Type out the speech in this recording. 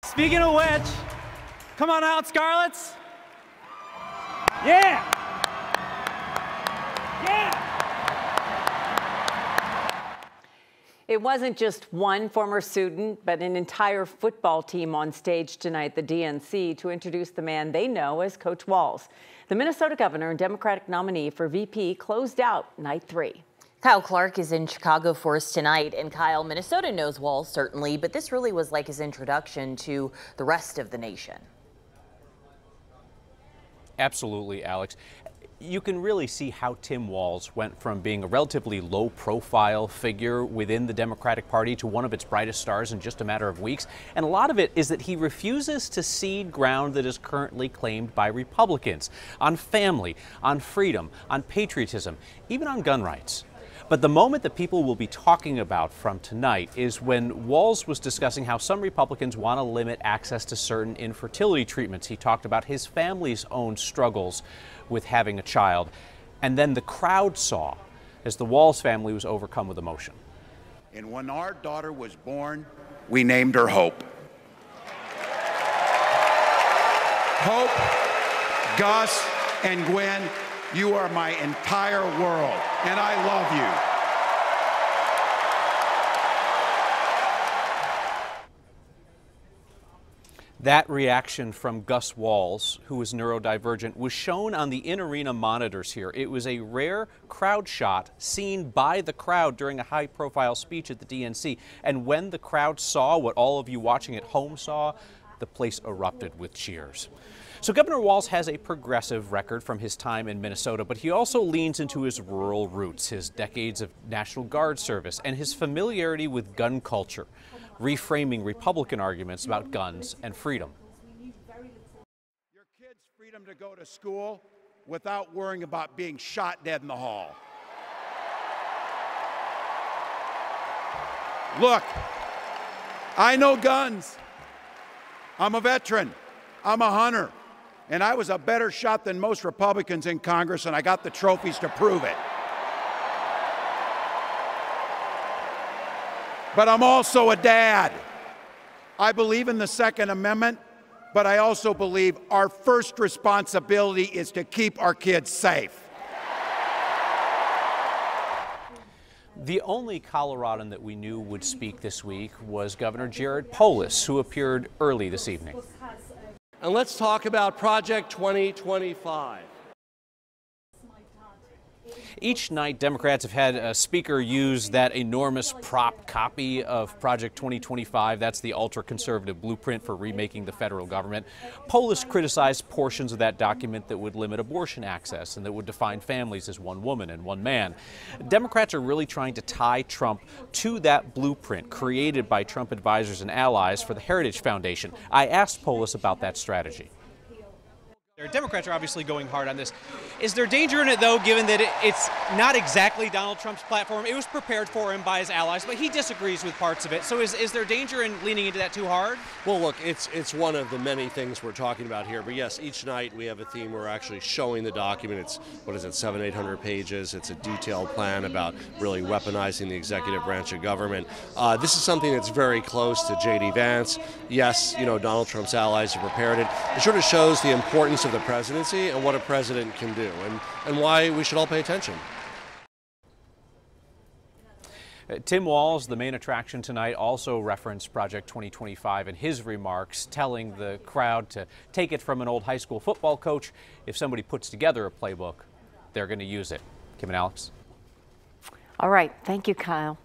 Speaking of which, come on out, Scarlets. Yeah. Yeah. It wasn't just one former student, but an entire football team on stage tonight at the DNC to introduce the man they know as Coach Walz. The Minnesota governor and Democratic nominee for VP closed out night 3. Kyle Clark is in Chicago for us tonight. And Kyle, Minnesota knows Walz certainly, but this really was like his introduction to the rest of the nation. Absolutely, Alex. You can really see how Tim Walz went from being a relatively low-profile figure within the Democratic Party to one of its brightest stars in just a matter of weeks. And a lot of it is that he refuses to cede ground that is currently claimed by Republicans on family, on freedom, on patriotism, even on gun rights. But the moment that people will be talking about from tonight is when Walz was discussing how some Republicans want to limit access to certain infertility treatments. He talked about his family's own struggles with having a child. And then the crowd saw as the Walz family was overcome with emotion. And when our daughter was born, we named her Hope. Hope, Gus, and Gwen, you are my entire world, and I love you. That reaction from Gus Walz, who is neurodivergent, was shown on the in-arena monitors here. It was a rare crowd shot seen by the crowd during a high-profile speech at the DNC. And when the crowd saw what all of you watching at home saw, the place erupted with cheers. So Governor Walz has a progressive record from his time in Minnesota, but he also leans into his rural roots, his decades of National Guard service, and his familiarity with gun culture, reframing Republican arguments about guns and freedom. Your kids' freedom to go to school without worrying about being shot dead in the hall. Look, I know guns. I'm a veteran. I'm a hunter. And I was a better shot than most Republicans in Congress, and I got the trophies to prove it. But I'm also a dad. I believe in the Second Amendment, but I also believe our first responsibility is to keep our kids safe. The only Coloradan that we knew would speak this week was Governor Jared Polis, who appeared early this evening. And let's talk about Project 2025. Each night, Democrats have had a speaker use that enormous prop copy of Project 2025. That's the ultra-conservative blueprint for remaking the federal government. Polis criticized portions of that document that would limit abortion access and that would define families as one woman and one man. Democrats are really trying to tie Trump to that blueprint created by Trump advisors and allies for the Heritage Foundation. I asked Polis about that strategy. Democrats are obviously going hard on this. Is there danger in it, though, given that it's not exactly Donald Trump's platform? It was prepared for him by his allies, but he disagrees with parts of it. So is there danger in leaning into that too hard? Well, look, it's one of the many things we're talking about here. But yes, each night we have a theme. We're actually showing the document. It's, 700-800 pages. It's a detailed plan about really weaponizing the executive branch of government. This is something that's very close to J.D. Vance. Yes, Donald Trump's allies have prepared it. It sort of shows the importance of the presidency and what a president can do, and why we should all pay attention. Tim Walz, the main attraction tonight, also referenced Project 2025 in his remarks, telling the crowd to take it from an old high school football coach. If somebody puts together a playbook, they're going to use it. Kim and Alex. All right. Thank you, Kyle.